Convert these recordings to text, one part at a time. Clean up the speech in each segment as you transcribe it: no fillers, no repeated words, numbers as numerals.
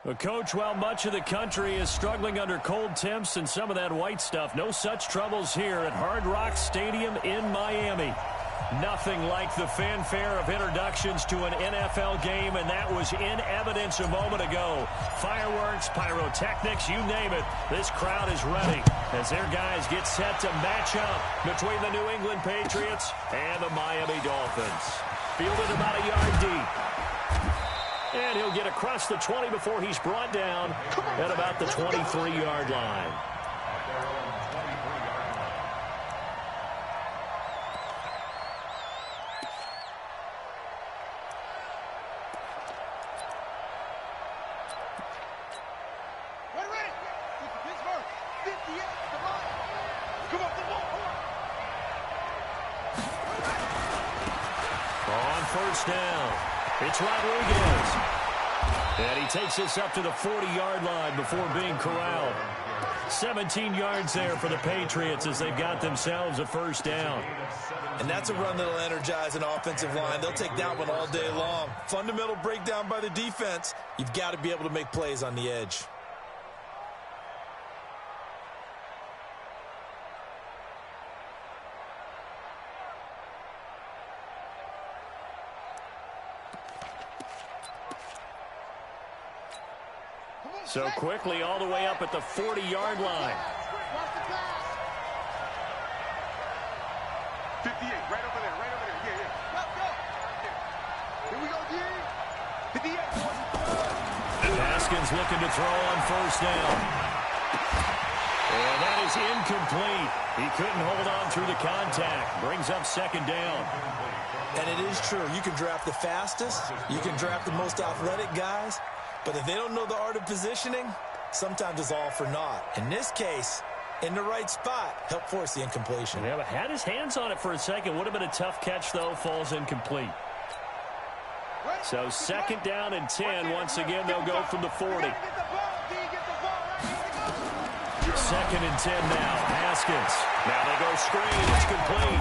Well, Coach, while much of the country is struggling under cold temps and some of that white stuff, no such troubles here at Hard Rock Stadium in Miami. Nothing like the fanfare of introductions to an NFL game, and that was in evidence a moment ago. Fireworks, pyrotechnics, you name it. This crowd is ready as their guys get set to match up between the New England Patriots and the Miami Dolphins. Fielded about a yard deep. And he'll get across the 20 before he's brought down at about the 23-yard line. First down. It's Rodriguez. And he takes this up to the 40-yard line before being corralled. 17 yards there for the Patriots as they've got themselves a first down. And that's a run that'll energize an offensive line. They'll take that one all day long. Fundamental breakdown by the defense. You've got to be able to make plays on the edge. So quickly all the way up at the 40-yard line. 58, right over there, yeah. Here we go, Deez. 58. Haskins looking to throw on first down. And that is incomplete. He couldn't hold on through the contact. Brings up second down. And it is true. You can draft the fastest. You can draft the most athletic guys. But if they don't know the art of positioning, sometimes it's all for naught. In this case, in the right spot, help force the incompletion. Yeah, but had his hands on it for a second. Would have been a tough catch, though. Falls incomplete. So second down and 10. Once again, they'll go from the 40. Second and 10 now. Haskins. Now they go screen. It's complete.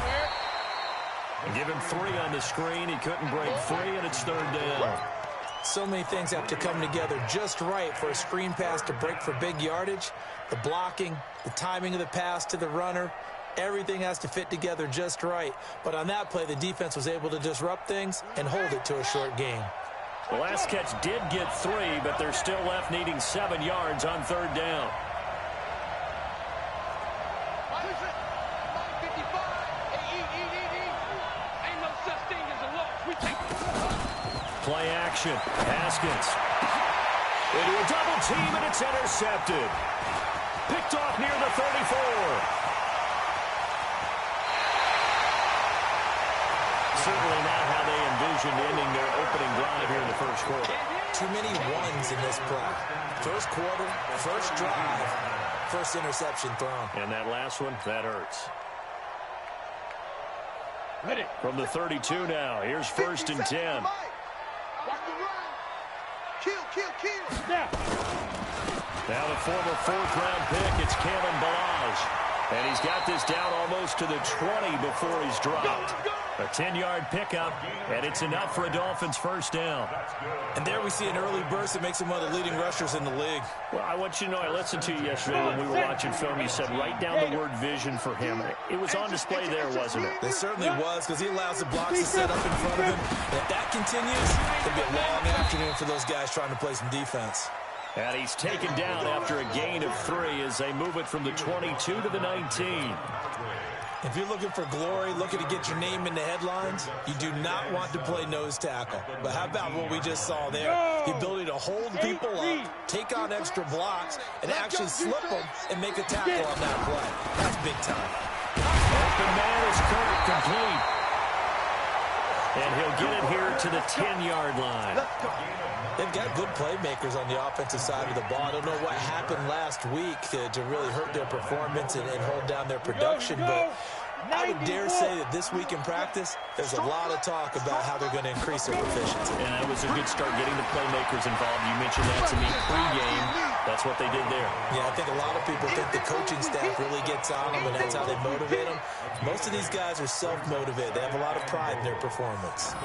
And give him 3 on the screen. He couldn't break free, and it's third down. So many things have to come together just right for a screen pass to break for big yardage. The blocking, the timing of the pass to the runner, everything has to fit together just right. But on that play, the defense was able to disrupt things and hold it to a short gain. The last catch did get 3, but they're still left needing 7 yards on third down. Play action. Haskins. Into a double team, and it's intercepted. Picked off near the 34. Certainly not how they envisioned ending their opening drive here in the first quarter. Too many ones in this play. First quarter, first drive, first interception thrown. And that last one, that hurts. Ready. From the 32 now, here's first and 10. Kill. Now the former fourth-round pick, it's Kalen Ballage. And he's got this down almost to the 20 before he's dropped. A 10-yard pickup, and it's enough for a Dolphins first down. And there we see an early burst that makes him one of the leading rushers in the league. Well, I want you to know, I listened to you yesterday when we were watching film. You said write down the word vision for him. It was on display there, wasn't it? It certainly was, because he allows the blocks to set up in front of him. And if that continues, it'll be a long afternoon for those guys trying to play some defense. And he's taken down after a gain of 3 as they move it from the 22 to the 19. If you're looking for glory, looking to get your name in the headlines, you do not want to play nose tackle. But how about what we just saw there? The ability to hold people up, take on extra blocks, and actually slip them and make a tackle on that play. That's big time. Open man is Kirk, complete. And he'll get it here to the 10-yard line. They've got good playmakers on the offensive side of the ball. I don't know what happened last week to really hurt their performance and hold down their production, but I would dare say that this week in practice, there's a lot of talk about how they're going to increase their proficiency. And that was a good start getting the playmakers involved. You mentioned that to me pregame. That's what they did there. Yeah, I think a lot of people think the coaching staff really gets on them, and that's how they motivate them. Most of these guys are self-motivated. They have a lot of pride in their performance.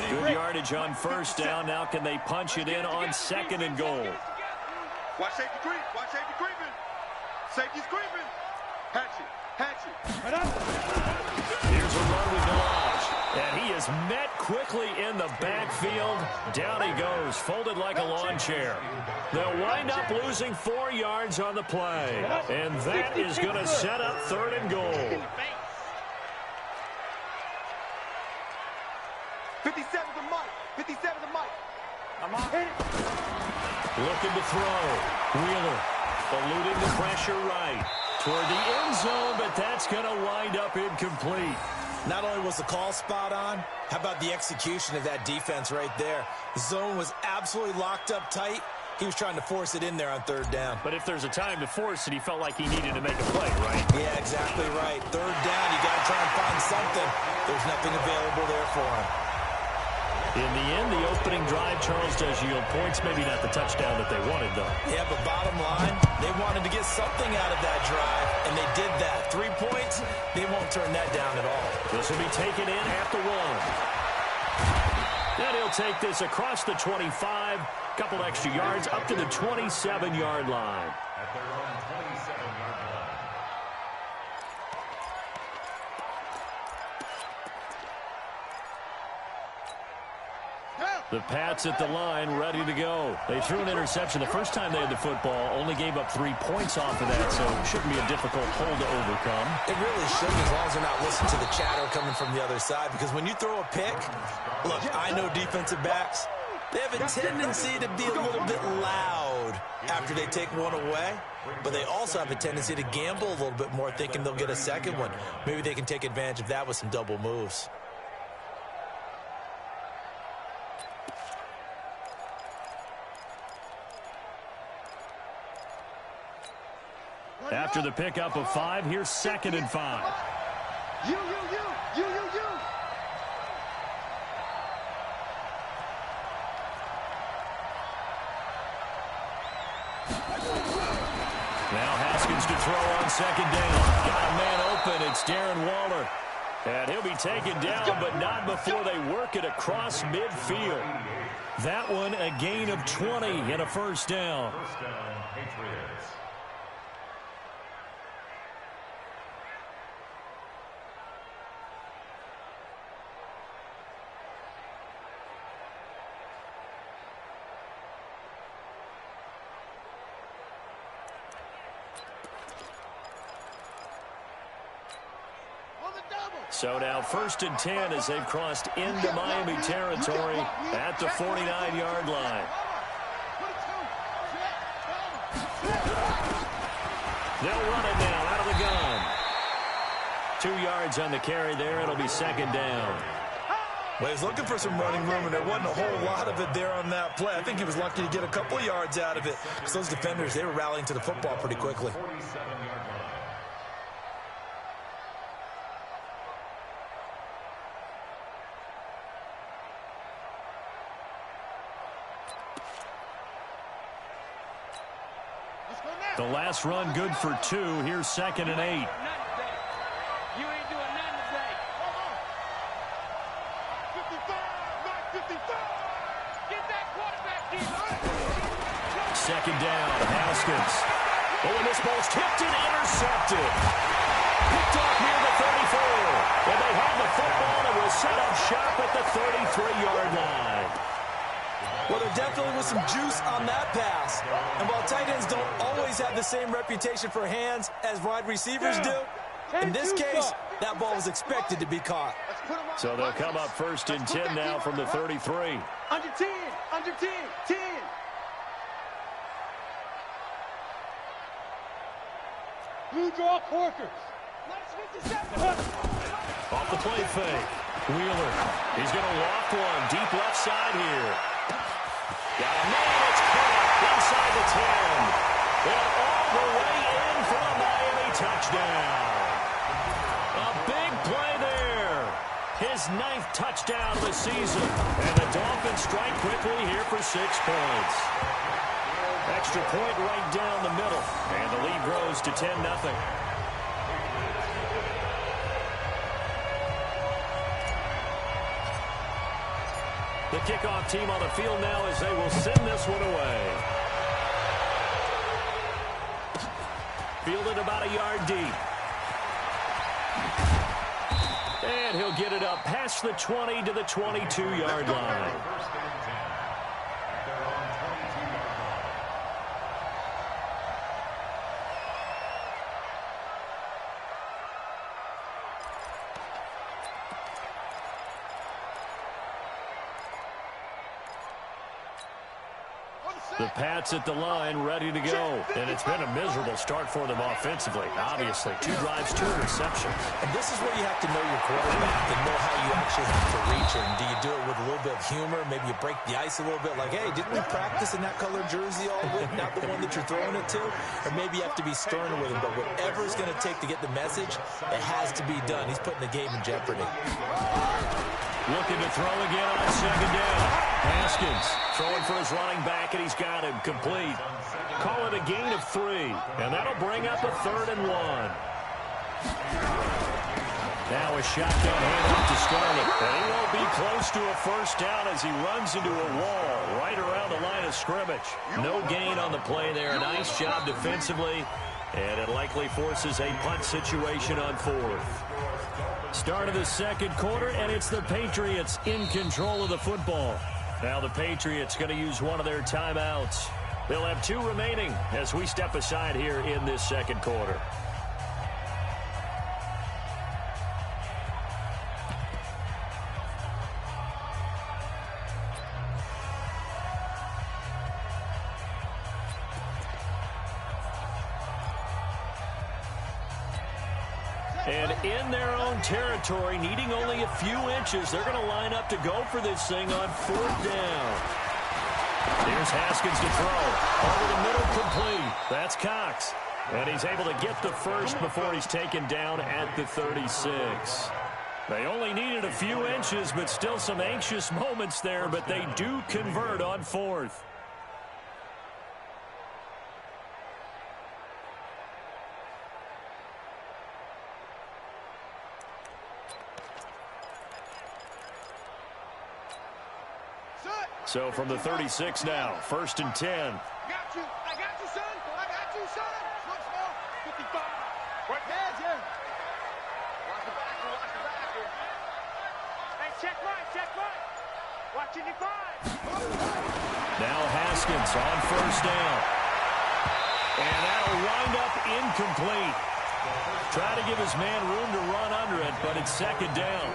Good yardage on first down. Now can they punch it in on second and goal? Watch safety creep. Watch safety creeping. Safety's creeping. Hatch it. Hatch it. Here's a run with Delage. And he is met quickly in the backfield. Down he goes, folded like a lawn chair. They'll wind up losing 4 yards on the play. And that is going to set up third and goal. 57 to Mike. 57 to Mike. I'm on. Looking to throw. Wheeler eluding the pressure right toward the end zone, but that's going to wind up incomplete. Not only was the call spot on, how about the execution of that defense right there? The zone was absolutely locked up tight. He was trying to force it in there on third down. But if there's a time to force it, he felt like he needed to make a play, right? Yeah, exactly right. Third down, you got to try and find something. There's nothing available there for him. In the end, the opening drive, Charles, does yield points. Maybe not the touchdown that they wanted, though. Yeah, but bottom line, they wanted to get something out of that drive, and they did that. 3 points, they won't turn that down at all. This will be taken in at the 1. And he'll take this across the 25, couple extra yards up to the 27-yard line. At their own 27-yard line. The Pats at the line, ready to go. They threw an interception the first time they had the football, only gave up 3 points off of that, so it shouldn't be a difficult hole to overcome. It really shouldn't, as long as they're not listening to the chatter coming from the other side, because when you throw a pick, look, I know defensive backs, they have a tendency to be a little bit loud after they take one away, but they also have a tendency to gamble a little bit more, thinking they'll get a second one. Maybe they can take advantage of that with some double moves. After the pickup of 5, here's 2nd and 5. You. Now Haskins to throw on 2nd down. Got a man open. It's Darren Waller. And he'll be taken down, but not before they work it across midfield. That one a gain of 20 and a first down. First down, Patriots. So now 1st and 10 as they've crossed into Miami territory at the 49-yard line. They'll run it now out of the gun. 2 yards on the carry there. It'll be 2nd down. Well, he's looking for some running room, and there wasn't a whole lot of it there on that play. I think he was lucky to get a couple yards out of it, because those defenders, they were rallying to the football pretty quickly. 47-yard line. The last run good for 2. Here's 2nd and 8. You ain't doing nothing today. 55. Get that quarterback deep. 2nd down, Haskins. Oh, and this ball's tipped and intercepted. Picked off near the 34. And they have the football and will set up shop at the 33-yard line. Well, there definitely was some juice on that pass. And while tight ends don't always have the same reputation for hands as wide receivers do, in this case, that ball was expected to be caught. So they'll come up 1st and 10 now from the 33. Under 10. 10. Blue draw Corkers. Off the play fake. Wheeler. He's going to loft one. Deep left side here. Got a man. It's caught inside the 10. And all the way in for a Miami touchdown. A big play there. His 9th touchdown of the season. And the Dolphins strike quickly here for 6 points. Extra point right down the middle. And the lead grows to 10-0. The kickoff team on the field now as they will send this one away. Fielded about a yard deep. And he'll get it up past the 20 to the 22-yard line. The Pats at the line, ready to go. And it's been a miserable start for them offensively. Obviously, 2 drives, 2 interceptions. And this is where you have to know your quarterback and know how you actually have to reach him. Do you do it with a little bit of humor? Maybe you break the ice a little bit like, hey, didn't we practice in that color jersey all week? Not the one that you're throwing it to? Or maybe you have to be stern with him. But whatever it's going to take to get the message, it has to be done. He's putting the game in jeopardy. Looking to throw again on second down. Haskins throwing for his running back, and he's got him complete. Call it a gain of 3, and that'll bring up a 3rd and 1. Now a shotgun handoff to Scarlett, and he won't be close to a first down as he runs into a wall right around the line of scrimmage. No gain on the play there. Nice job defensively, and it likely forces a punt situation on 4th. Start of the second quarter, and it's the Patriots in control of the football. Now the Patriots going to use one of their timeouts. They'll have 2 remaining as we step aside here in this second quarter. And in their own territory, needing only a few inches, they're going to line up to go for this thing on 4th down. Here's Haskins to throw. Over the middle, complete. That's Cox. And he's able to get the first before he's taken down at the 36. They only needed a few inches, but still some anxious moments there, but they do convert on 4th. So from the 36 now, 1st and 10. I got you, son. I got you, son. Look, small. 55. Right there, Jim. Watch the back here. Hey, check right. Watching your 5. Now Haskins on 1st down. And that'll wind up incomplete. Try to give his man room to run under it, but it's 2nd down.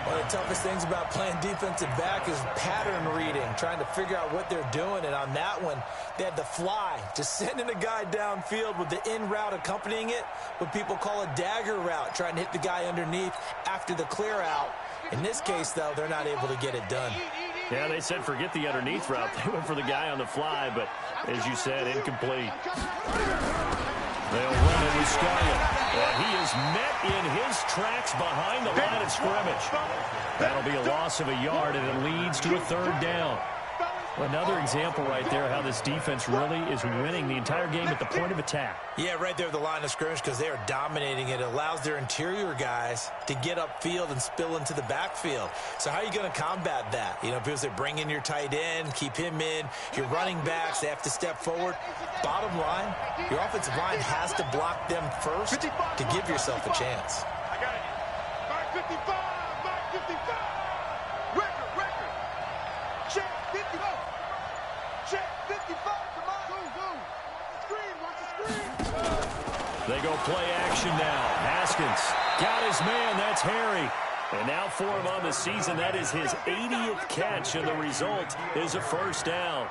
One of the toughest things about playing defensive back is pattern reading, trying to figure out what they're doing. And on that one, they had the fly, just sending a guy downfield with the in route accompanying it, what people call a dagger route, trying to hit the guy underneath after the clear out. In this case, though, they're not able to get it done. Yeah, they said forget the underneath route. They went for the guy on the fly, but as you said, incomplete. They'll run it with Scarlett. And he is met in his tracks behind the line of scrimmage. That'll be a loss of a yard, and it leads to a 3rd down. Another example right there how this defense really is winning the entire game at the point of attack. Yeah, right there at the line of scrimmage because they are dominating it. It allows their interior guys to get upfield and spill into the backfield. So how are you going to combat that? You know, because they bring in your tight end, keep him in. Your running backs, they have to step forward. Bottom line, your offensive line has to block them first to give yourself a chance. I got it. Mark 55. Mark 55. Record. Check 55. Check 55. Come on. Go. Watch the screen. They go play action now. Haskins got his man. That's Harry. And now for him on the season, that is his 80th catch, and the result is a 1st down.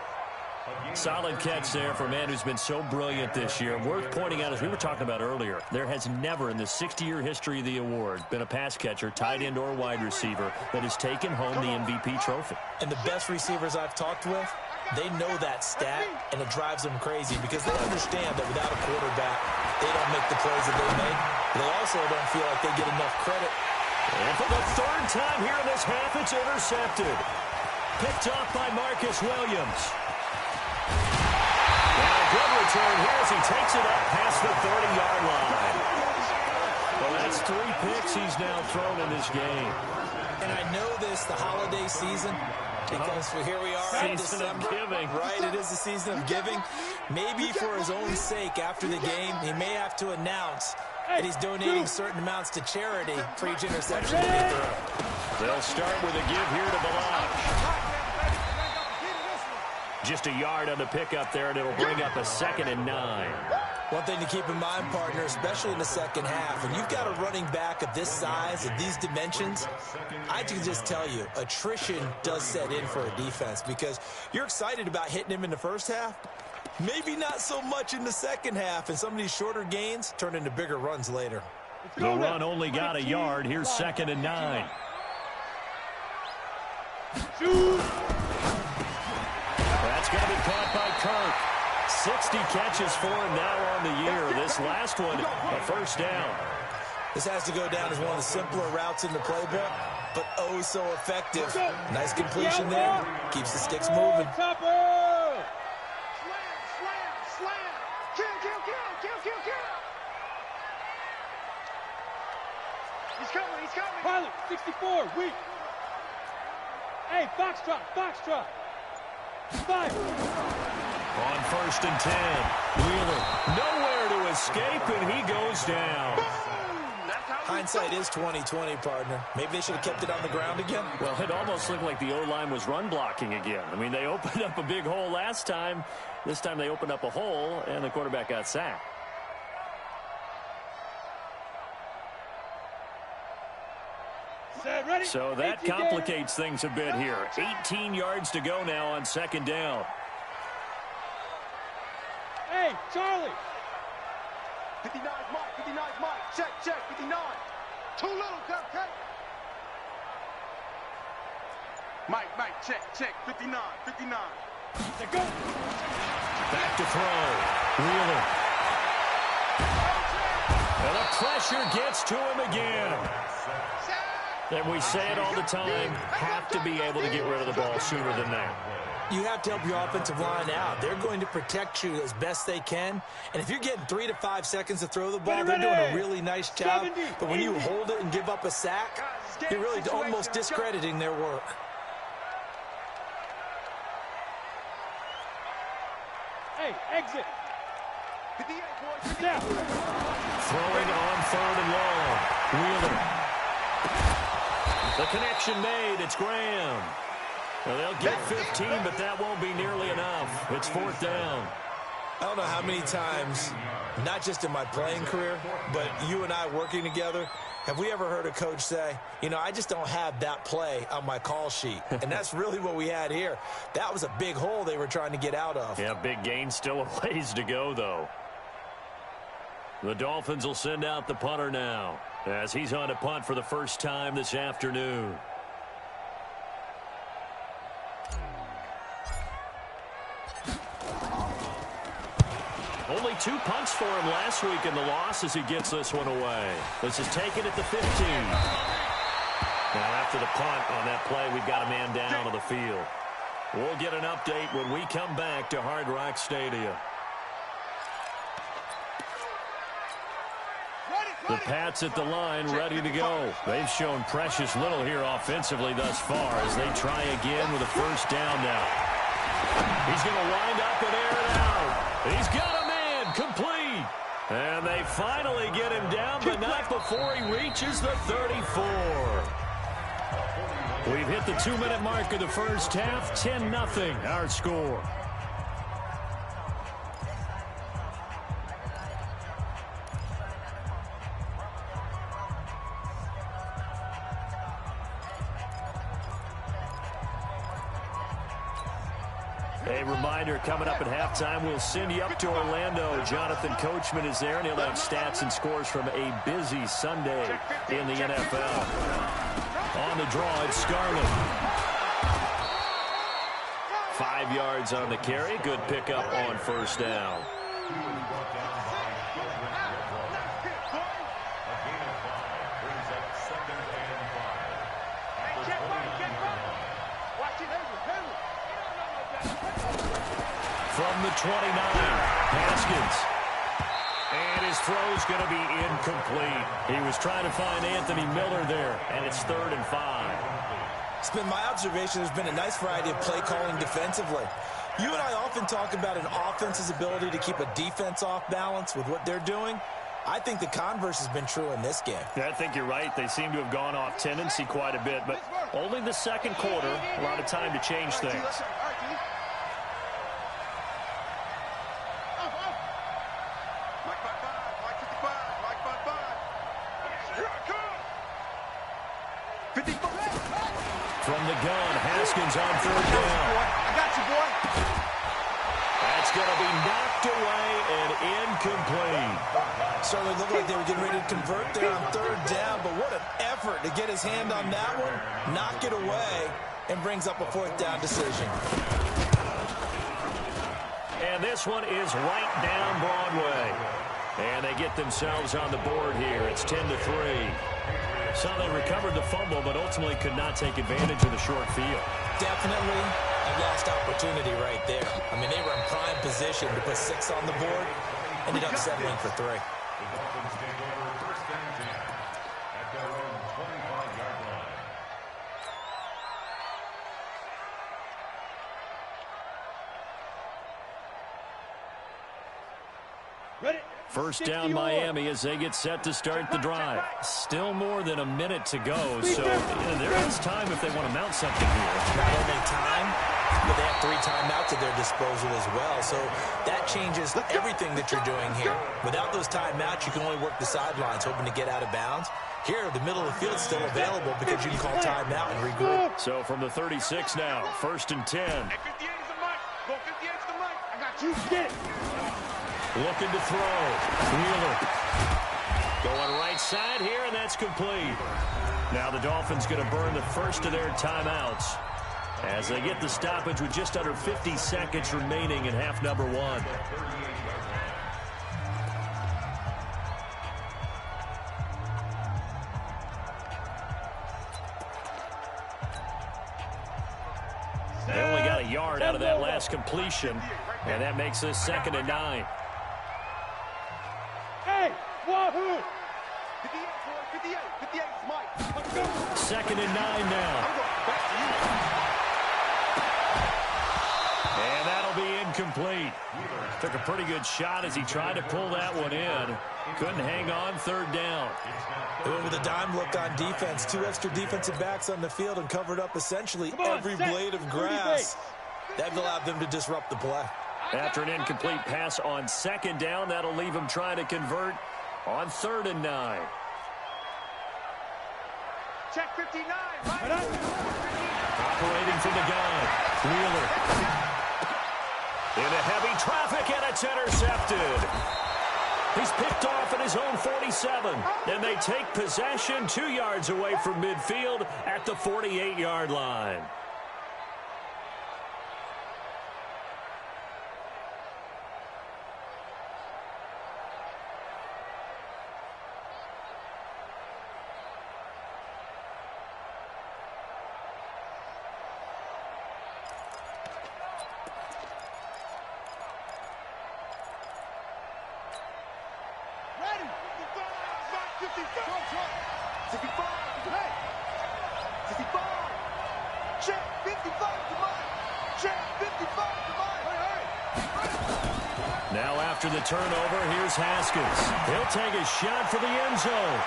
Solid catch there for a man who's been so brilliant this year. Worth pointing out, as we were talking about earlier, there has never in the 60-year history of the award been a pass catcher, tight end, or wide receiver that has taken home the MVP trophy. And the best receivers I've talked with, they know that stat, and it drives them crazy because they understand that without a quarterback, they don't make the plays that they make. They also don't feel like they get enough credit. And for the 3rd time here in this half, it's intercepted. Picked off by Marcus Williams. return here as he takes it up past the 30-yard line. Well, that's 3 picks he's now thrown in this game. And I know this, the holiday season, because here we are in December. Right, it is the season of giving. Maybe for his own sake, after the game, he may have to announce that he's donating certain amounts to charity for each interception that he throws. They'll start with a give here to Balaj. Just a yard on the pickup there, and it'll bring up a 2nd and 9. One thing to keep in mind, partner, especially in the second half, when you've got a running back of this size, of these dimensions, I can just tell you, attrition does set in for a defense because you're excited about hitting him in the first half. Maybe not so much in the second half, and some of these shorter gains turn into bigger runs later. The run only got a yard. Here's 2nd and 9. That's going to be caught by Kirk. 60 catches for him now on the year. This last one, a first down. This has to go down as one of the simpler routes in the playbook, but oh so effective. Nice completion there. Keeps the sticks moving. Slam, slam. Kill. He's coming. Pilot, 64, weak. Hey, Foxtrot. Fire. On 1st and 10, Wheeler nowhere to escape, and he goes down. Hindsight is 20/20, partner. Maybe they should have kept it on the ground again. Well, it almost looked like the O-line was run blocking again. I mean, they opened up a big hole last time. This time they opened up a hole, and the quarterback got sacked. So that complicates things a bit here. 18 yards to go now on 2nd down. Hey, Charlie. 59 Mike. Check, 59. Too little, okay? Mike, check, 59. Let's go. Back to throw. Wheeler. And the pressure gets to him again. And we say it all the time, have to be able to get rid of the ball sooner than that. You have to help your offensive line out. They're going to protect you as best they can. And if you're getting 3 to 5 seconds to throw the ball, they're doing a really nice job. But when you hold it and give up a sack, you're really almost discrediting their work. Hey, exit. Step. Throwing on 3rd and long. Wheeler. The connection made. It's Graham. Well, they'll get 15, but that won't be nearly enough. It's 4th down. I don't know how many times, not just in my playing career, but you and I working together, have we ever heard a coach say, you know, I just don't have that play on my call sheet. And that's really what we had here. That was a big hole they were trying to get out of. Yeah, big gain. Still a ways to go, though. The Dolphins will send out the punter now, as he's on to punt for the first time this afternoon. Only 2 punts for him last week in the loss as he gets this one away. This is taken at the 15. Now after the punt on that play, we've got a man down on the field. We'll get an update when we come back to Hard Rock Stadium. The Pats at the line, ready to go. They've shown precious little here offensively thus far as they try again with a first down now. He's going to wind up and air it out. He's got a man complete. And they finally get him down, but not before he reaches the 34. We've hit the 2-minute mark of the first half. 10-0 our score. A reminder, coming up at halftime, we'll send you up to Orlando. Jonathan Coachman is there, and he'll have stats and scores from a busy Sunday in the NFL. On the draw, it's Scarlett. 5 yards on the carry. Good pickup on first down. From the 29, Haskins. And his throw's going to be incomplete. He was trying to find Anthony Miller there, and it's 3rd and 5. It's been my observation. There's been a nice variety of play calling defensively. You and I often talk about an offense's ability to keep a defense off balance with what they're doing. I think the converse has been true in this game. Yeah, I think you're right. They seem to have gone off tendency quite a bit, but only the second quarter, a lot of time to change things. From the gun, Haskins on 3rd down. I got you, boy. That's going to be knocked away and incomplete. Certainly looked like they were getting ready to convert there on 3rd down, but what an effort to get his hand on that one, knock it away, and brings up a 4th down decision. And this one is right down Broadway. And they get themselves on the board here. It's 10-3. So they recovered the fumble, but ultimately could not take advantage of the short field. Definitely a lost opportunity right there. I mean, they were in prime position to put 6 on the board. Ended up settling for 3. Ready? First down Miami as they get set to start the drive. Still more than a minute to go, so there is time if they want to mount something here. Not only time, but they have 3 timeouts at their disposal as well. So that changes everything that you're doing here. Without those timeouts, you can only work the sidelines, hoping to get out of bounds. Here, the middle of the field is still available because you can call timeout and regroup. So from the 36 now, 1st and 10. Hey, 58 is the mic. Go 58 is the mic. I got you. Get it. Looking to throw. Wheeler. Going right side here, and that's complete. Now the Dolphins going to burn the first of their timeouts as they get the stoppage with just under 50 seconds remaining in half number 1. They only got a yard out of that last completion, and that makes this 2nd and 9. Hey, wahoo! 58, 58 is Mike. Let's go. 2nd and 9 now. Back to you. And that'll be incomplete. Took a pretty good shot as he tried to pull that one in. Couldn't hang on 3rd down. They went with a dime look on defense. 2 extra defensive backs on the field and covered up essentially every blade of grass. That allowed them to disrupt the play. After an incomplete pass on 2nd down, that'll leave him trying to convert on 3rd and 9. Check 59, right? Operating from the gun. Wheeler. Into heavy traffic, and it's intercepted. He's picked off at his own 47. And they take possession 2 yards away from midfield at the 48-yard line. Now after the turnover, here's Haskins. He'll take a shot for the end zone.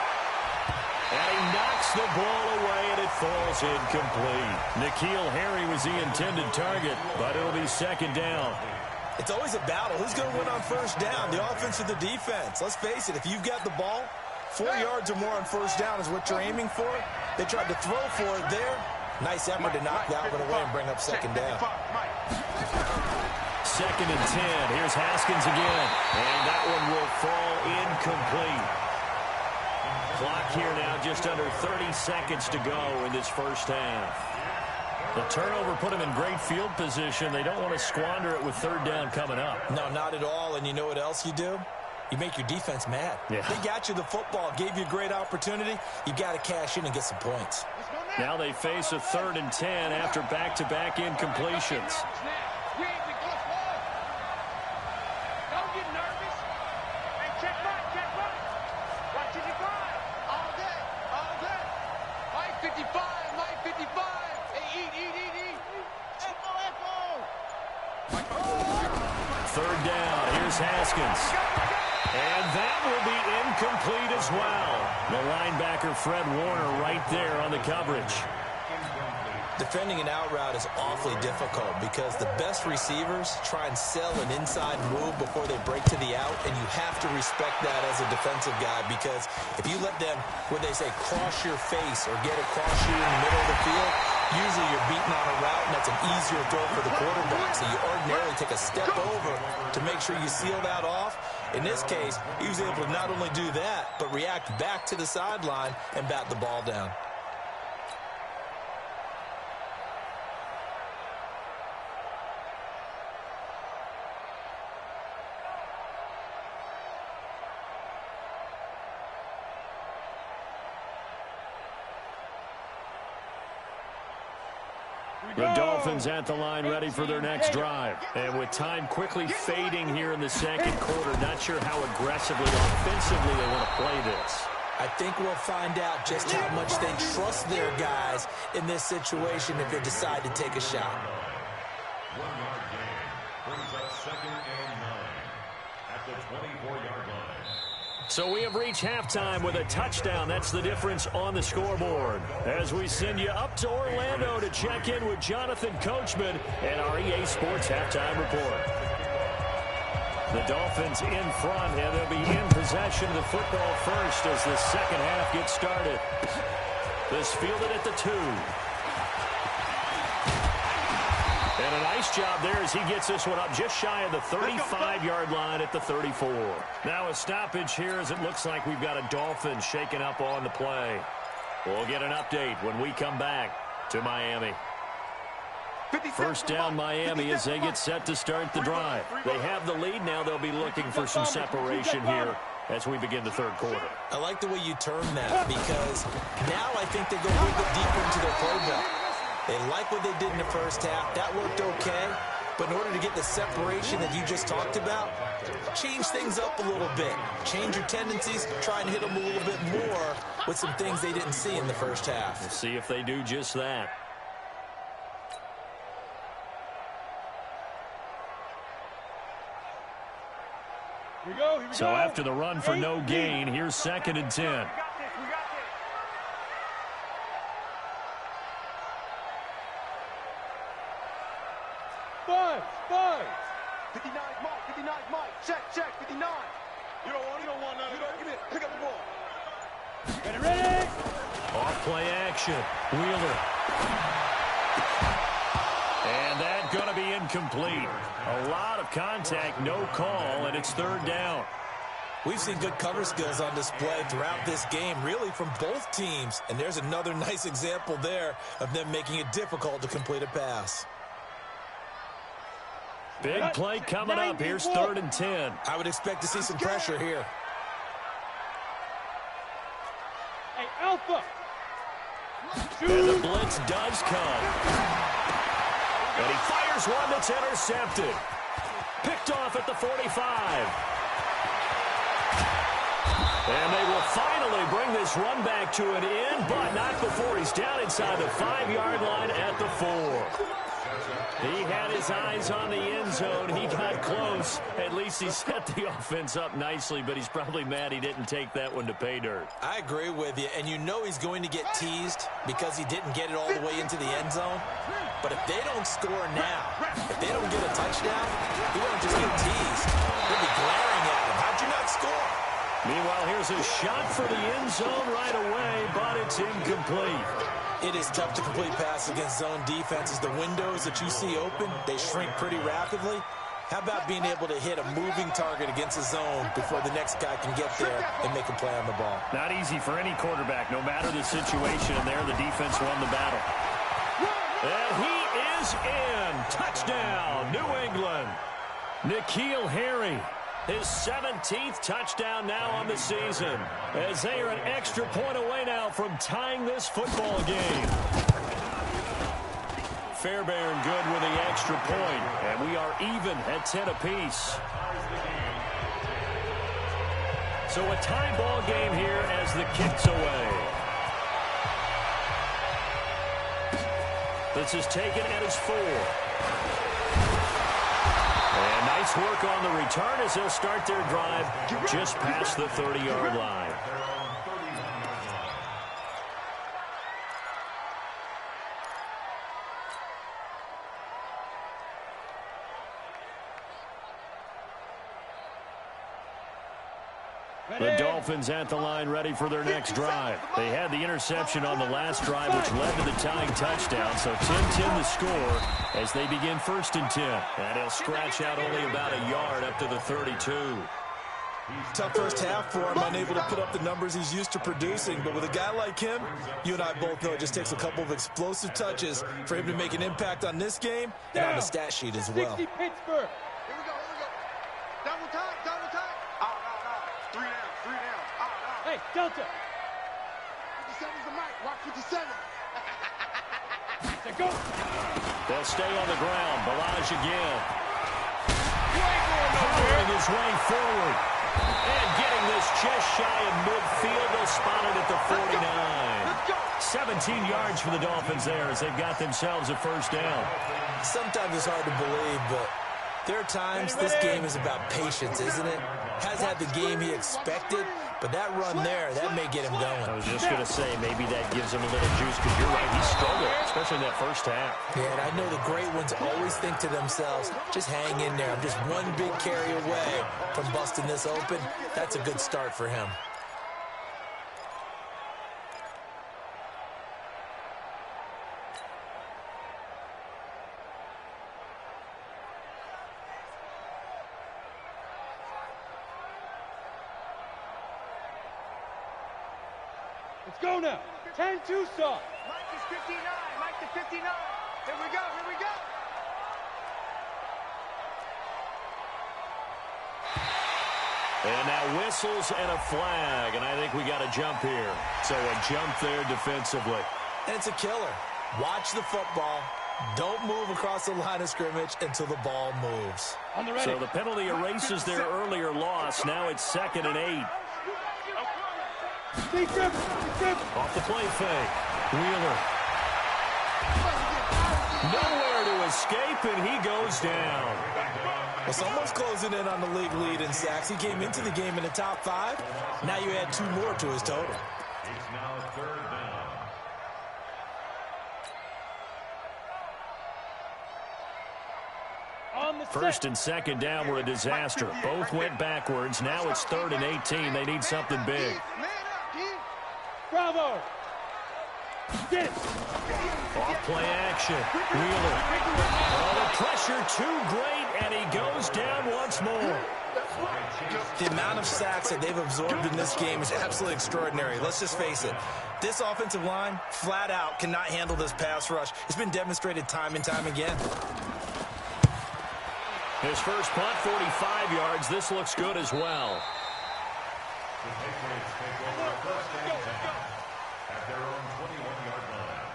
And he knocks the ball away, and it falls incomplete. N'Keal Harry was the intended target, but it'll be 2nd down. It's always a battle. Who's going to win on 1st down, the offense or the defense? Let's face it, if you've got the ball, 4 yards or more on 1st down is what you're aiming for. They tried to throw for it there. Nice effort to knock that one away and bring up 2nd down. 2nd and 10. Here's Haskins again. And that one will fall incomplete. Clock here now just under 30 seconds to go in this 1st half. The turnover put them in great field position. They don't want to squander it with 3rd down coming up. No, not at all. And you know what else you do? You make your defense mad. Yeah. They got you the football, gave you a great opportunity. You got to cash in and get some points. Now they face a 3rd and 10 after back-to-back incompletions. third down. Here's Haskins. And that will be incomplete as well. The linebacker, Fred Warner, right there on the coverage. Defending an out route is awfully difficult because the best receivers try and sell an inside move before they break to the out, and you have to respect that as a defensive guy because if you let them, when they say cross your face or get across you in the middle of the field, usually you're beating on a route, and that's an easier throw for the quarterback. So you ordinarily take a step over to make sure you seal that off. In this case, he was able to not only do that, but react back to the sideline and bat the ball down. The Dolphins at the line ready for their next drive. And with time quickly fading here in the second quarter, not sure how aggressively, offensively they want to play this. I think we'll find out just how much they trust their guys in this situation if they decide to take a shot. 1 yard gain brings up 2nd and 9 at the 24-yard line. So we have reached halftime with a touchdown. That's the difference on the scoreboard. As we send you up to Orlando to check in with Jonathan Coachman and our EA Sports Halftime Report. The Dolphins in front, and they'll be in possession of the football first as the second half gets started. This fielded at the 2. And a nice job there as he gets this one up just shy of the 35-yard line at the 34. Now a stoppage here as it looks like we've got a Dolphin shaken up on the play. We'll get an update when we come back to Miami. First down Miami as they get set to start the drive. They have the lead now. They'll be looking for some separation here as we begin the third quarter. I like the way you term that because now I think they go a little bit deeper into their playbook. They like what they did in the first half. That worked okay. But in order to get the separation that you just talked about, change things up a little bit. Change your tendencies. Try and hit them a little bit more with some things they didn't see in the first half. We'll see if they do just that. Here we go. So after the run for no gain, here's 2nd and 10. Five. 59 Mike. Check, 59. You don't want none of that. Give me it. Pick up the ball. Ready. Off play action. Wheeler. And that's going to be incomplete. A lot of contact, no call, and it's 3rd down. We've seen good cover skills on display throughout this game, really from both teams. And there's another nice example there of them making it difficult to complete a pass. Big play coming up. Here's 3rd and 10. I would expect to see some pressure here. Hey, Alpha. And the blitz does come. And he fires one that's intercepted. Picked off at the 45. And they will finally bring this run back to an end, but not before he's down inside the 5-yard line at the 4. He had his eyes on the end zone. He got close. At least he set the offense up nicely, but he's probably mad he didn't take that one to pay dirt. I agree with you, and you know he's going to get teased because he didn't get it all the way into the end zone. But if they don't score now, if they don't get a touchdown, he won't just get teased. They'll be glaring at him. How'd you not score? Meanwhile, here's a shot for the end zone right away, but it's incomplete. It is tough to complete passes against zone defenses. The windows that you see open, they shrink pretty rapidly. How about being able to hit a moving target against a zone before the next guy can get there and make a play on the ball? Not easy for any quarterback, no matter the situation, and there the defense won the battle. And he is in. Touchdown, New England. N'Keal Harry. His 17th touchdown now on the season, as they are an extra point away now from tying this football game. Fairbairn good with the extra point, and we are even at 10 apiece. So a tie ball game here as the kick's away. This is taken at his 4. And nice Nice work on the return as they'll start their drive just past the 30-yard line. The Dolphins at the line ready for their next drive. They had the interception on the last drive, which led to the tying touchdown. So 10-10 the score as they begin 1st and 10. And he'll scratch out only about a yard up to the 32. Tough first half for him, unable to put up the numbers he's used to producing. But with a guy like him, you and I both know it just takes a couple of explosive touches for him to make an impact on this game and on the stat sheet as well. 60 Pittsburgh. Here we go. Double time, double time. Out. 3 down. Out. Hey, Delta. 57's the mic. Watch 57. Go. They'll stay on the ground. Balaj again. Powering his way forward. And getting this just shy of midfield. They'll spot it at the 49. 17 yards for the Dolphins there as they've got themselves a first down. Sometimes it's hard to believe, but there are times this game is about patience, isn't it? Has had the game he expected, but that run there, that may get him going. I was just going to say, maybe that gives him a little juice, because you're right, he struggled, especially in that first half. Yeah, and I know the great ones always think to themselves, just hang in there. I'm just one big carry away from busting this open. That's a good start for him. Let's go now. 10 Tucson. Mike is 59. Mike is 59. Here we go. And now whistles and a flag, and I think we got a jump here. So a jump there defensively. And it's a killer. Watch the football. Don't move across the line of scrimmage until the ball moves. On the ready. So the penalty erases their earlier loss. Now it's 2nd and 8. Off the play fake. Wheeler. Nowhere to escape, and he goes down. Well, someone's closing in on the league lead in sacks. He came into the game in the top 5. Now you add 2 more to his total. It's now 3rd down. First and second down were a disaster. Both went backwards. Now it's 3rd and 18. They need something big. Bravo. Get it. Off play action. Wheeler. Oh, the pressure too great, and he goes down once more. The amount of sacks that they've absorbed in this game is absolutely extraordinary. Let's just face it. This offensive line, flat out, cannot handle this pass rush. It's been demonstrated time and time again. His first punt, 45 yards. This looks good as well. The Patriots take over 1st and 10 at their own 21-yard line.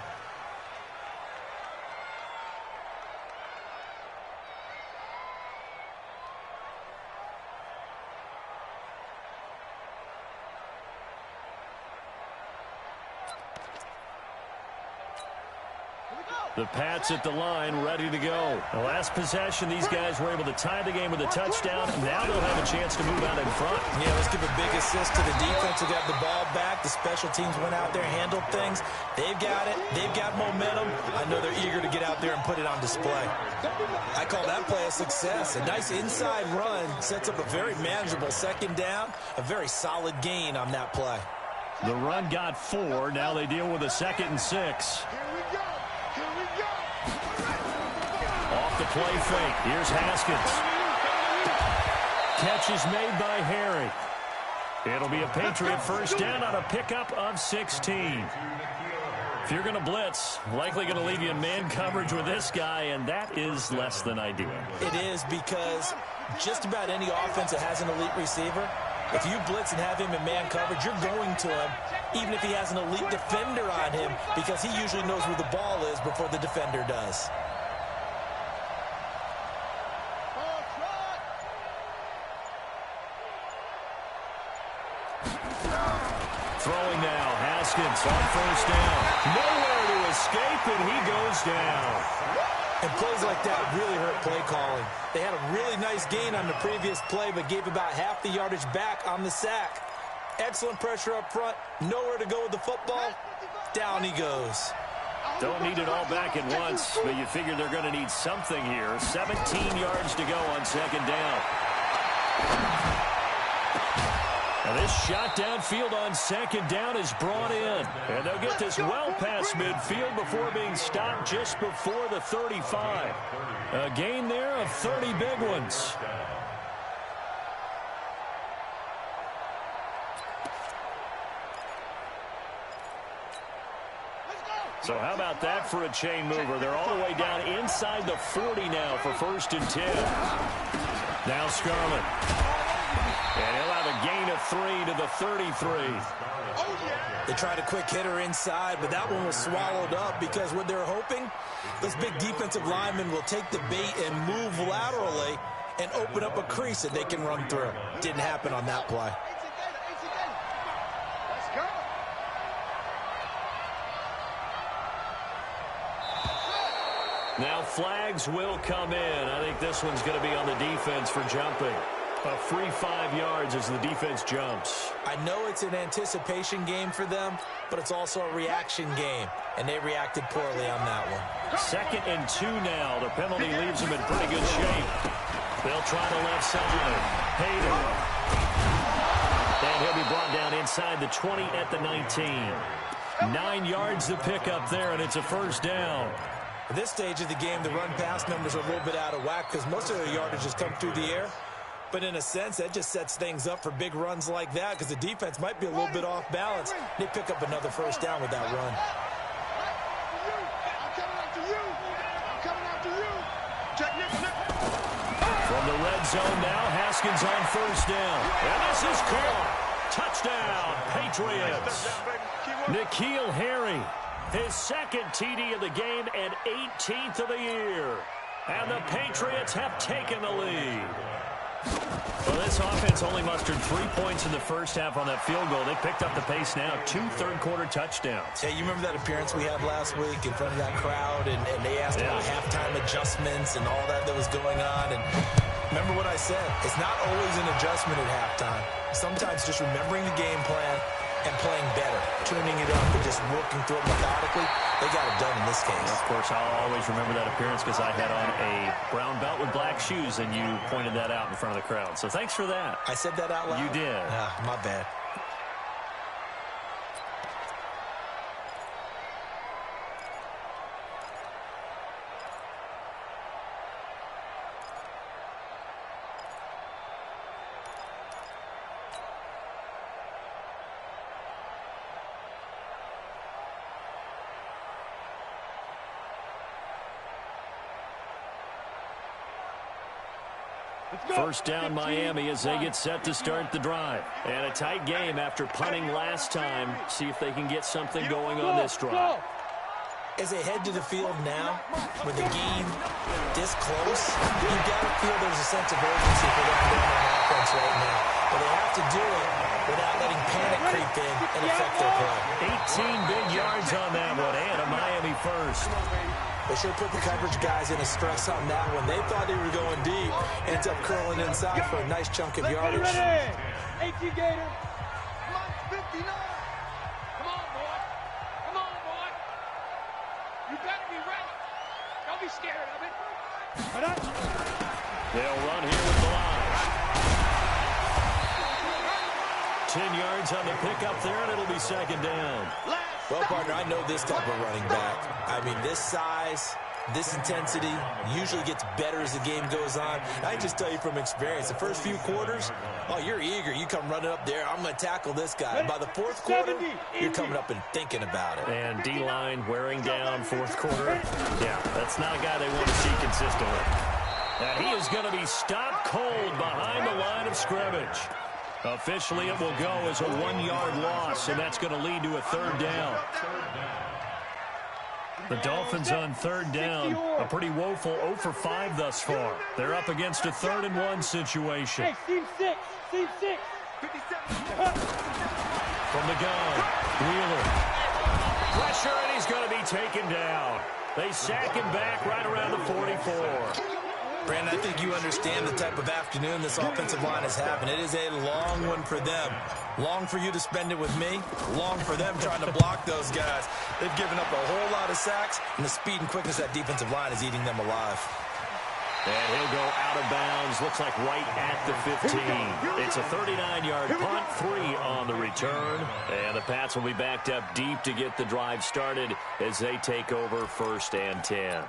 The Pats at the line, ready to go. The last possession, these guys were able to tie the game with a touchdown. Now they'll have a chance to move out in front. Yeah, let's give a big assist to the defense who got the ball back. The special teams went out there, handled things. They've got it. They've got momentum. I know they're eager to get out there and put it on display. I call that play a success. A nice inside run sets up a very manageable 2nd down. A very solid gain on that play. The run got 4. Now they deal with a 2nd and 6. Here we go. Off the play fake. Here's Haskins. Catch is made by Harry. It'll be a Patriot first down on a pickup of 16. If you're going to blitz, likely going to leave you in man coverage with this guy, and that is less than ideal. It is, because just about any offense that has an elite receiver, if you blitz and have him in man coverage, you're going to him, even if he has an elite defender on him, because he usually knows where the ball is before the defender does. Throwing now, Haskins on first down. Nowhere to escape, and he goes down. And plays like that really hurt play calling. They had a really nice gain on the previous play, but gave about half the yardage back on the sack. Excellent pressure up front. Nowhere to go with the football. Down he goes. Don't need it all back at once, but you figure they're going to need something here. 17 yards to go on second down. And this shot downfield on second down is brought in. And they'll get this well past midfield before being stopped just before the 35. A gain there of 30 big ones. So how about that for a chain mover? They're all the way down inside the 40 now for 1st and 10. Now Scarlett. And he'll have a gain of 3 to the 33. They tried a quick hitter inside, but that one was swallowed up because what they're hoping, this big defensive lineman will take the bait and move laterally and open up a crease that they can run through. Didn't happen on that play. Now flags will come in. I think this one's going to be on the defense for jumping. A free 5 yards as the defense jumps. I know it's an anticipation game for them, but it's also a reaction game, and they reacted poorly on that one. 2nd and 2 now. The penalty leaves them in pretty good shape. They'll try the left side. Hayden. And he'll be brought down inside the 20 at the 19. 9 yards to pick up there, and it's a 1st down. At this stage of the game, the run-pass numbers are a little bit out of whack because most of their yardage has come through the air. But in a sense, that just sets things up for big runs like that because the defense might be a little bit off balance. They pick up another 1st down with that run. From the red zone now, Haskins on 1st down. And this is caught. Touchdown, Patriots. N'Keal Harry, his 2nd TD of the game and 18th of the year. And the Patriots have taken the lead. Well, this offense only mustered 3 points in the first half on that field goal. They picked up the pace now. 2 third-quarter touchdowns. Hey, you remember that appearance we had last week in front of that crowd, and they asked about halftime adjustments and all that was going on. And remember what I said. It's not always an adjustment at halftime. Sometimes just remembering the game plan and playing better, tuning it up and just working through it methodically. They got it done in this case. Of course, I'll always remember that appearance because I had on a brown belt with black shoes, and you pointed that out in front of the crowd. So thanks for that. I said that out loud? You did. My bad. First down Miami as they get set to start the drive. And a tight game after punting last time. See if they can get something going on this drive. As they head to the field now, with the game this close, you've got to feel there's a sense of urgency for them going on offense right now. But they have to do it without letting panic creep in and affect their play. 18 big yards on that one, and a Miami 1st. They should put the coverage guys in a stress on that one. They thought they were going deep. Ends up curling inside for a nice chunk of yardage. 18 Gator. Come on, 59. Come on, boy. Come on, boy. You better be ready. Don't be scared of it. They'll run here with the line. 10 yards on the pickup there, and it'll be 2nd down. Well, partner, I know this type of running back. I mean, this size, this intensity usually gets better as the game goes on. I can just tell you from experience, the first few quarters, oh, you're eager. You come running up there, I'm going to tackle this guy. By the 4th quarter, you're coming up and thinking about it. And D-line wearing down 4th quarter. Yeah, that's not a guy they want to see consistently. And he is going to be stopped cold behind the line of scrimmage. Officially, it will go as a 1-yard loss, and that's going to lead to a 3rd down. The Dolphins on 3rd down, a pretty woeful 0 for 5 thus far. They're up against a 3rd and 1 situation. Hey, Team 6, Team 6. From the gun, Wheeler. Pressure, and he's going to be taken down. They sack him back right around the 44. Brandon, I think you understand the type of afternoon this offensive line is having. It is a long one for them. Long for you to spend it with me. Long for them trying to block those guys. They've given up a whole lot of sacks, and the speed and quickness of that defensive line is eating them alive. And he'll go out of bounds. Looks like right at the 15. It's a 39-yard punt, 3 on the return. And the Pats will be backed up deep to get the drive started as they take over 1st and 10.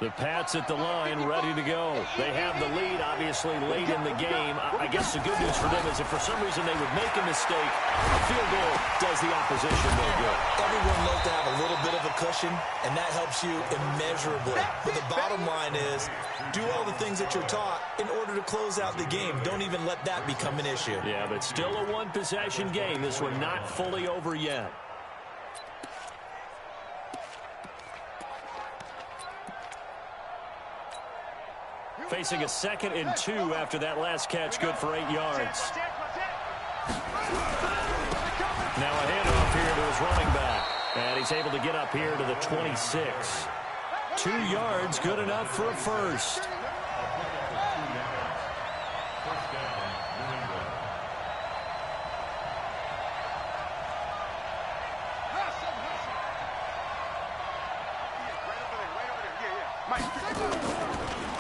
The Pats at the line, ready to go. They have the lead, obviously, late in the game. I guess the good news for them is if for some reason they would make a mistake, a field goal does the opposition no good. Everyone loves to have a little bit of a cushion, and that helps you immeasurably. But the bottom line is, do all the things that you're taught in order to close out the game. Don't even let that become an issue. Yeah, but still a one-possession game. This one not fully over yet. Facing a 2nd and 2 after that last catch, good for 8 yards. Now a handoff here to his running back. And he's able to get up here to the 26. 2 yards, good enough for a first.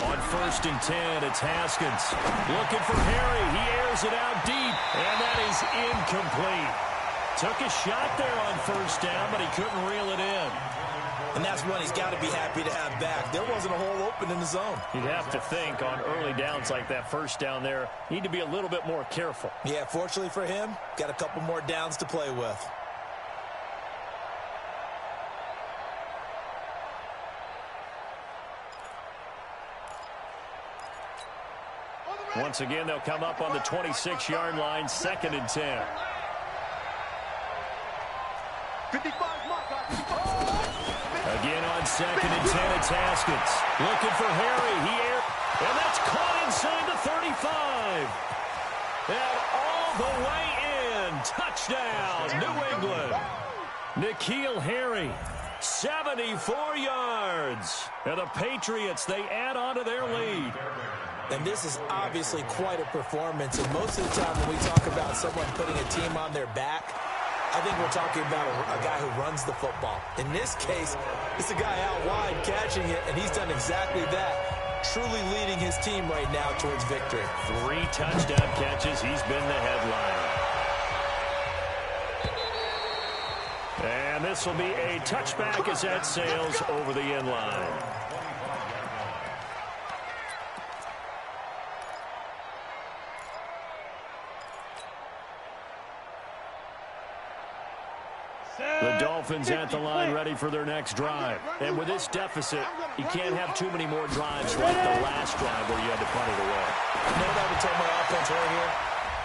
On 1st and 10, it's Haskins. Looking for Harry. He airs it out deep, and that is incomplete. Took a shot there on 1st down, but he couldn't reel it in. And that's one he's got to be happy to have back. There wasn't a hole open in the zone. You'd have to think on early downs like that 1st down there, need to be a little bit more careful. Yeah, fortunately for him, got a couple more downs to play with. Once again, they'll come up on the 26-yard line, 2nd and 10. 55 mark. Again on 2nd and 10, it's Haskins. Looking for Harry. He aired, and that's caught inside the 35. And all the way in. Touchdown, New England. N'Keal Harry, 74 yards. And the Patriots, they add on to their lead. And this is obviously quite a performance. And most of the time when we talk about someone putting a team on their back, I think we're talking about a guy who runs the football. In this case, it's a guy out wide catching it, and he's done exactly that, truly leading his team right now towards victory. 3 touchdown catches. He's been the headliner. And this will be a touchback as that sails over the end line. The Dolphins at the line ready for their next drive. And with this deficit, you can't have too many more drives like the last drive where you had to punt it away. You know what I would tell my offense right here?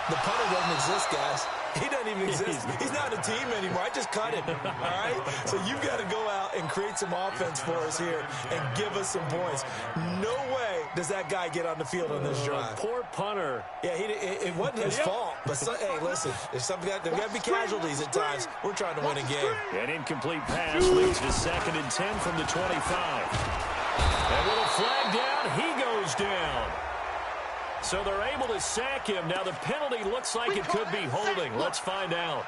The punter doesn't exist, guys. He doesn't even exist. He's not a team anymore. I just cut him, all right? So you've got to go out and create some offense for us here and give us some points. No way does that guy get on the field on this drive. Poor punter. Yeah, it wasn't his fault. But, hey, listen, there's got to be casualties at times. We're trying to win a game. An incomplete pass leads to 2nd and 10 from the 25. And with a flag down, he goes down. So they're able to sack him. Now the penalty looks like it could be holding. Let's find out.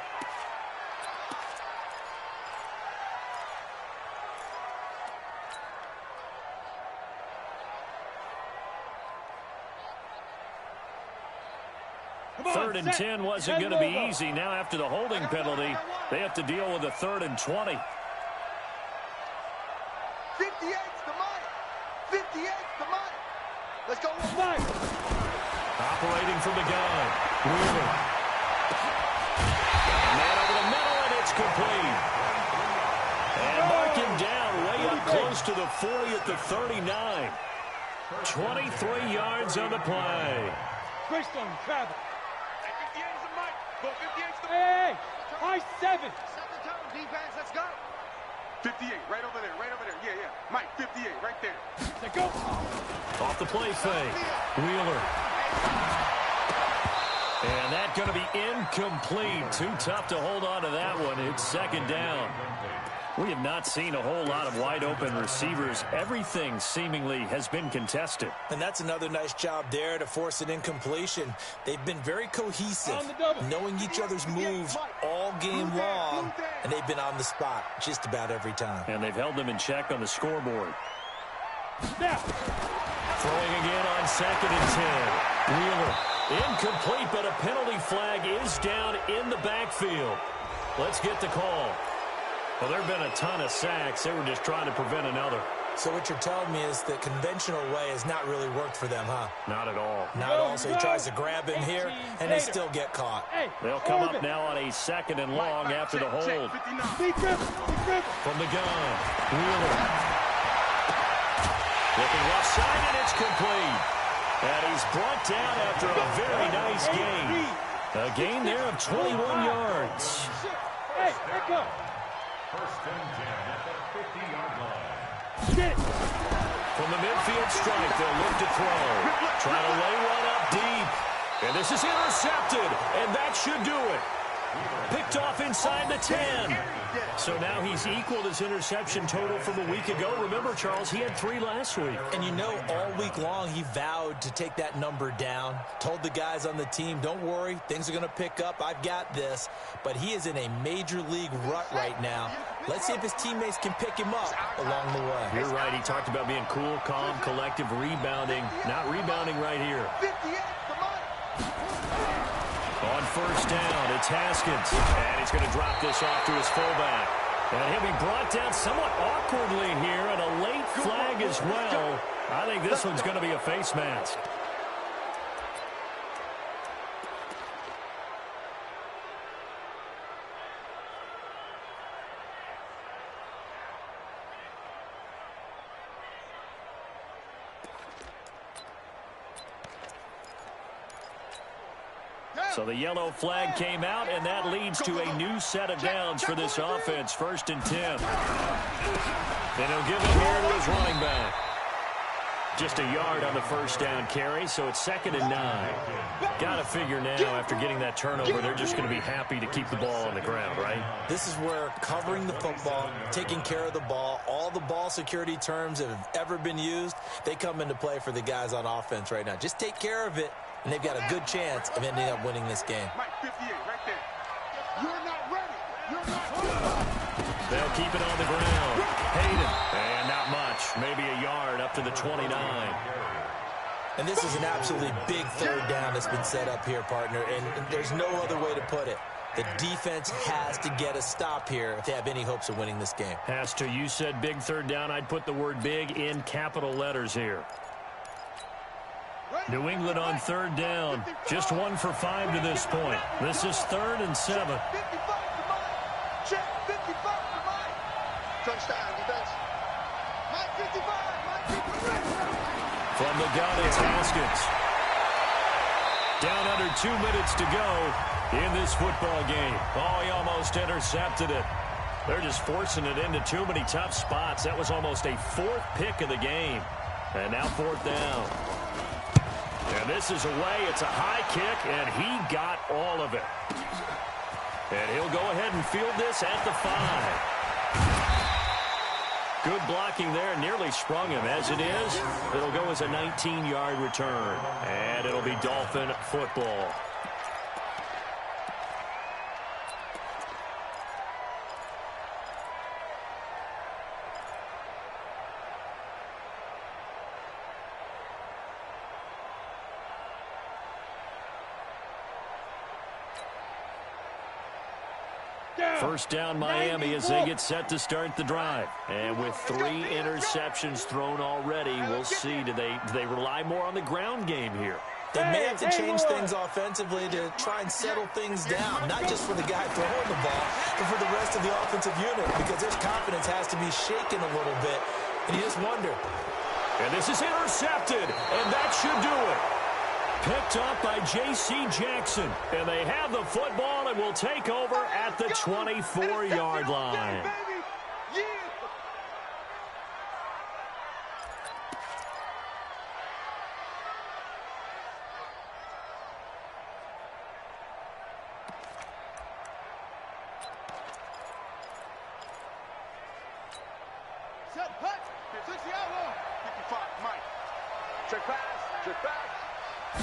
Third and 10 wasn't going to be easy. Now after the holding penalty, they have to deal with a 3rd and 20. 58's the money. 58's the money. Let's go. Operating from the gun. Wheeler. Man over the middle, and it's complete. And mark him down way up close to the 40 at the 39. 23 yards on the play. Great stone, travel. 58's the mic. Go 58's the mic. Hey, high 7. Set the tone, defense. Let's go. 58, right over there, right over there. Yeah, yeah. Mike, 58, right there. Let's go. Off the play fake. Wheeler. And that's going to be incomplete. Too tough to hold on to that one. It's second down. We have not seen a whole lot of wide-open receivers. Everything seemingly has been contested. And that's another nice job there to force an incompletion. They've been very cohesive, knowing each other's moves all game long, and they've been on the spot just about every time. And they've held them in check on the scoreboard. Throwing again on 2nd and 10. Wheeler. Incomplete, but a penalty flag is down in the backfield. Let's get the call. Well, there have been a ton of sacks. They were just trying to prevent another. So what you're telling me is the conventional way has not really worked for them, huh? Not at all. Not at all. So he tries to grab him here, and they still get caught. They'll come up now on a 2nd and long after the hold. From the gun, Wheeler. Looking left side, and it's complete. And he's brought down after a very nice gain. A gain there of 21 yards. Hey, let go. First and 10 at the 50-yard line. Get it. From the midfield stripe, they'll look to throw. Trying to lay one up deep. And this is intercepted, and that should do it. Picked off inside the 10. So now he's equaled his interception total from a week ago. Remember, Charles, he had 3 last week. And you know, all week long he vowed to take that number down. Told the guys on the team, don't worry, things are going to pick up. I've got this. But he is in a major league rut right now. Let's see if his teammates can pick him up along the way. You're right. He talked about being cool, calm, collective, rebounding. Not rebounding right here. 58, come on. On first down, it's Haskins. And he's going to drop this off to his fullback. And he'll be brought down somewhat awkwardly here, and a late flag as well. I think this one's going to be a face mask. So the yellow flag came out, and that leads to a new set of downs for this offense. 1st and 10. Then he'll give it here to his running back. Just a yard on the first down carry, so it's 2nd and 9. Got to figure now, after getting that turnover, they're just going to be happy to keep the ball on the ground, right? This is where covering the football, taking care of the ball, all the ball security terms that have ever been used, they come into play for the guys on offense right now. Just take care of it, and they've got a good chance of ending up winning this game. Mike, 58, right there. You're not ready. You're not ready. They'll keep it on the ground. Hayden. And not much. Maybe a yard up to the 29. And this is an absolutely big third down that's been set up here, partner, and there's no other way to put it. The defense has to get a stop here if they have any hopes of winning this game. Has to. You said big third down. I'd put the word big in capital letters here. New England on third down. Just 1 for 5 to this point. This is 3rd and 7. 55 to Mike. Check 55 to Mike. Touchdown, defense. Mike 55. Mike 55. From the gun, it's Haskins. Down under 2 minutes to go in this football game. Oh, he almost intercepted it. They're just forcing it into too many tough spots. That was almost a 4th pick of the game. And now 4th down. And this is away. It's a high kick, and he got all of it. And he'll go ahead and field this at the 5. Good blocking there. Nearly sprung him. As it is, it'll go as a 19-yard return. And it'll be Dolphin football. First down Miami as they get set to start the drive. And with 3 interceptions thrown already, we'll see. Do they rely more on the ground game here? They may have to change things offensively to try and settle things down, not just for the guy throwing the ball, but for the rest of the offensive unit, because their confidence has to be shaken a little bit. And you just wonder. And this is intercepted, and that should do it. Picked up by J.C. Jackson. And they have the football and will take over at the 24-yard line. Switch the outlaw. 55, Mike. Check pass. Check pass.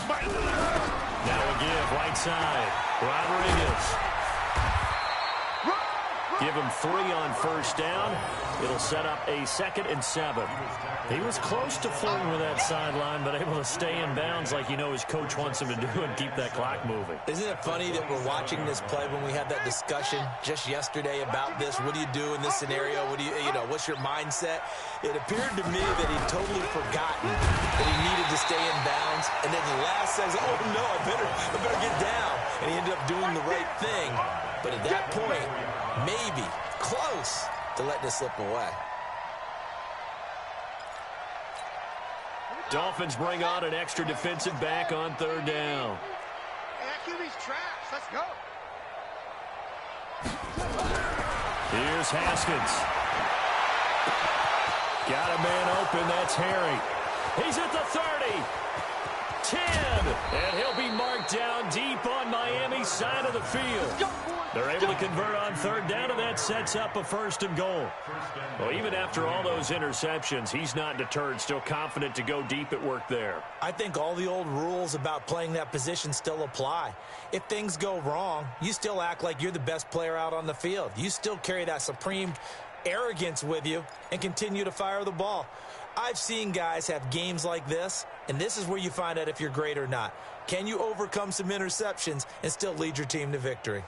Mike. Now a give, right side. Rodriguez. Give him 3 on first down. It'll set up a 2nd and 7. He was close to flirting with that sideline, but able to stay in bounds like you know his coach wants him to do and keep that clock moving. Isn't it funny that we're watching this play when we had that discussion just yesterday about this? What do you do in this scenario? What do you know, what's your mindset? It appeared to me that he'd totally forgotten that he needed to stay in bounds. And then the last second, oh no, I better get down. And he ended up doing the right thing. But at that point, maybe close to letting it slip away. Dolphins bring on an extra defensive back on 3rd down. Hey, that QB's trash. Let's go. Here's Haskins. Got a man open. That's Harry. He's at the 30. 10. And he'll be marked down deep on Miami's side of the field. They're able to convert on 3rd down, and that sets up a 1st and goal. Well, even after all those interceptions, he's not deterred, still confident to go deep at work there. I think all the old rules about playing that position still apply. If things go wrong, you still act like you're the best player out on the field. You still carry that supreme arrogance with you and continue to fire the ball. I've seen guys have games like this, and this is where you find out if you're great or not. Can you overcome some interceptions and still lead your team to victory?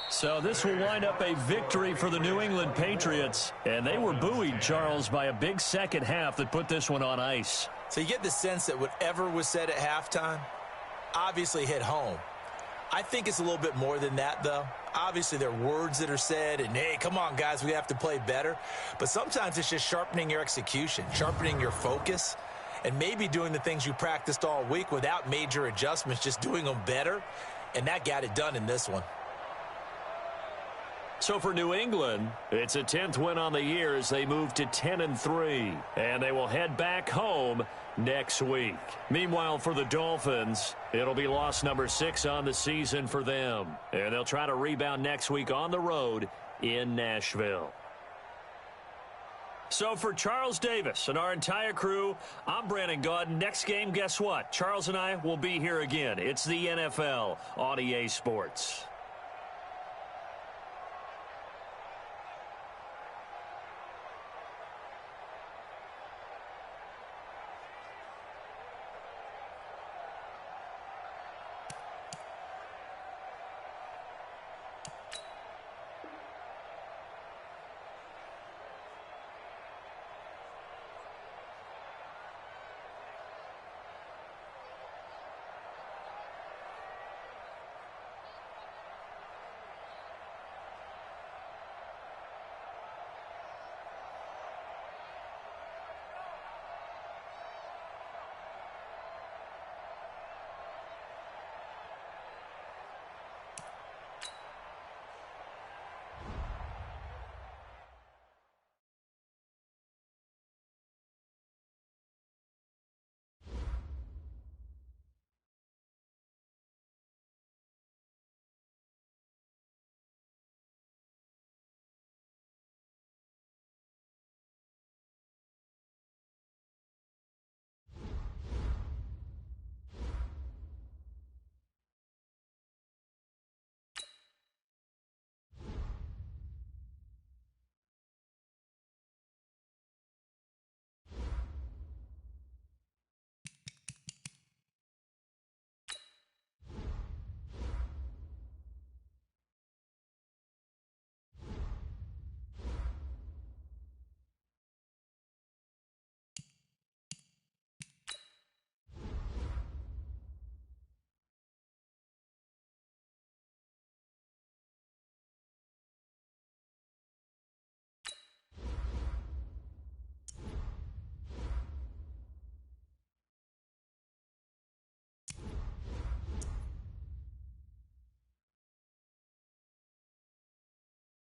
So this will wind up a victory for the New England Patriots. And they were buoyed, Charles, by a big second half that put this one on ice. So you get the sense that whatever was said at halftime obviously hit home. I think it's a little bit more than that, though. Obviously, there are words that are said, and, hey, come on, guys, we have to play better. But sometimes it's just sharpening your execution, sharpening your focus, and maybe doing the things you practiced all week without major adjustments, just doing them better. And that got it done in this one. So for New England, it's a 10th win on the year as they move to 10-3. And they will head back home next week. Meanwhile, for the Dolphins, it'll be loss number 6 on the season for them. And they'll try to rebound next week on the road in Nashville. So for Charles Davis and our entire crew, I'm Brandon Gaudin. Next game, guess what? Charles and I will be here again. It's the NFL on EA Sports.